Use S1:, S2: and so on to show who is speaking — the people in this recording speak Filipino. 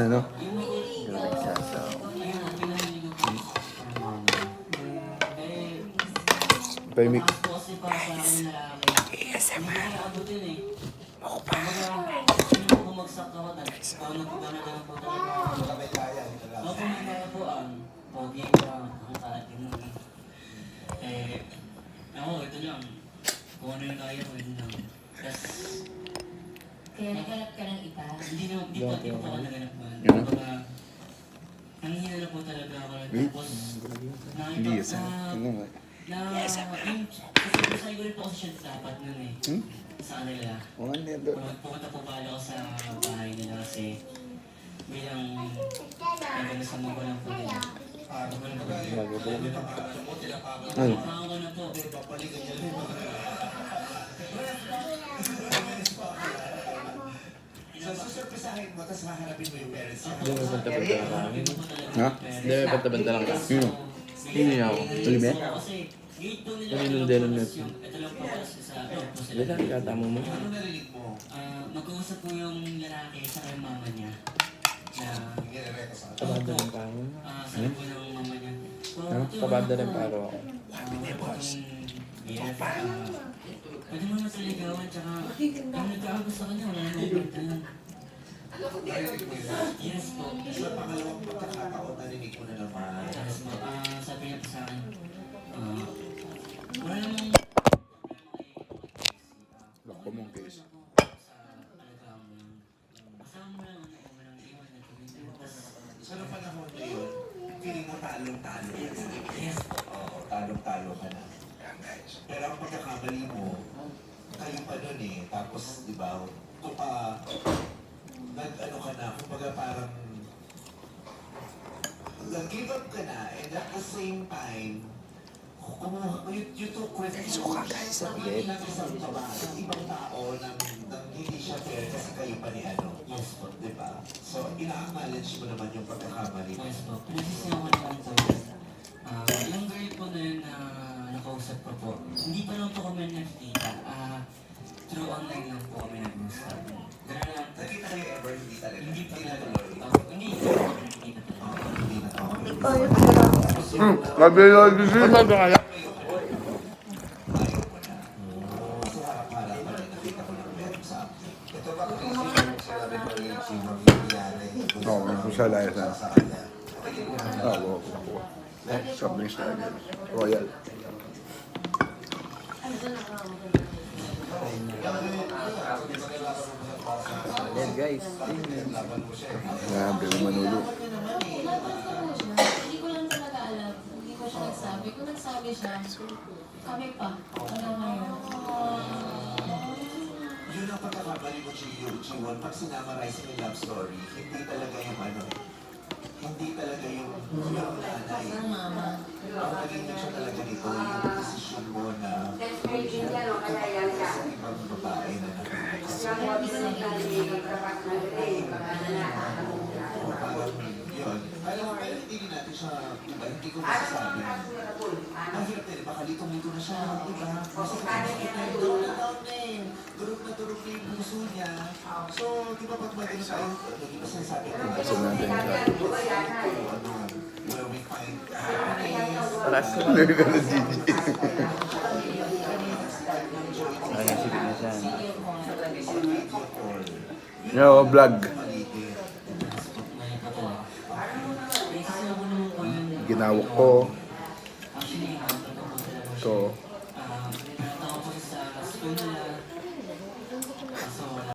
S1: Ano? Pahimik. ASMR.
S2: Ako, ito lang. Kung ano yung kaya ko, ito lang.
S3: Kaya naghanap ka ng iba?
S2: Hindi po ako naganap man.
S1: Ganun?
S2: Nanghihina na po talaga ako. Tapos,
S1: Hindi yes. Ano nga?
S2: Sasabi ko rin po kasi siya dapat nun eh. Sa kanila. Pumunta po pala ako sa bahay nila kasi bilang nagano sa mga lang po nila.
S1: Ano?
S2: Ako na po.
S4: So, susurpresahin mo, tapos haharapin mo yung parents niya.
S5: Hindi, may banta-banta lang kami.
S1: Ha?
S5: Hindi, may banta-banta lang kami.
S1: Sino?
S5: Hindi niya ako.
S1: Oliver?
S5: Yung Dylan Net.
S2: Ito lang po kasi sa
S5: Hindi lang, katama mo.
S4: Ano narinig mo?
S2: mag-uusap po yung lalaki sa yung mama niya. Na
S4: Nire-reto sa akin.
S5: Kabanda rin pa ako.
S2: sabi po ng mama niya.
S5: Kabanda rin pa ako.
S2: Pwede mo naman sa ligawan, tsaka kung nagkakagusto sa kanya, wala namang pintahan.
S4: Narinig mo yun?
S2: Yes po.
S4: Sa pangalawang pagkakataon, narinig mo na naman.
S2: Tapos po, sabi niya po sa akin, wala namang
S1: Lako mong case.
S2: kasama mo lang, walang iwan na tumingin.
S4: So, noong panahon na yun, feeling mo talong-talo ka na.
S2: Yes po.
S4: Oo, talong-talo ka na. Pero ang pagkakamali mo, kayo pa nun eh. Tapos, di ba, nag-ano ka na, kumbaga parang nag-give up ka na, and at the same time, you took sabihin ng isang babae, ibang tao nang hindi siya fair kasi kayo pa ni ano.
S2: Yes po.
S4: Di ba? So, ina-acknowledge mo naman yung pagkakamali mo.
S2: Yes po. Pinagsisiyaw ko naman po. Yung girl po na yun na nakausap ko po, hindi pa lang po kami nagkita. Through online lang po kami nag-usap. Gano'n lang po.
S4: Nakita kayo ever, hindi talaga.
S2: Hindi pa
S4: na
S2: talaga.
S4: tuloy.
S2: Hindi po kami nagkita talaga.
S4: Hindi na to.
S1: Sabi na busy.
S5: Ano ba kaya?
S4: Kasi harap-harap pa rin, nakita ko lang meron sa akin. Ito ba kung sinabi mo ni Chimang nangyari?
S1: Oo, kung siya lahat na.
S4: Sa kanya.
S1: Oo, ako. Something style. Royal.
S5: Yan guys.
S1: Grabe, Manolo.
S3: Hindi ko lang talaga alam. Hindi ko siya nagsabi. Kung nagsabi siya, kami pa. Ano ngayon?
S4: Yun ang pagkakamali mo, Chiwon. Pag sinamarize mo yung love story, hindi talaga yung ano, hindi talaga yung nanay.
S3: Ang mama.
S4: Ang naging siya talaga nito, yung decision mo na sa ibang babae na parang yun. Alam mo, pero hindi natin siya, diba, hindi ko masasabi. Ang hirap din, baka litong-lito na siya, diba? Kasi durog na taon na eh. Durog na yung puso niya. So, di ba pag magano tayo, di ba sinasabi ko?
S1: Kasi natin siya.
S4: Where we find happiness.
S5: Taras ko.
S1: Hindi ka na Gigi.
S5: Ay, sige na siya.
S1: Yo, vlog. Ginawak ko.
S2: Actually,
S1: Ito.
S2: pinatawag ko sa school nila.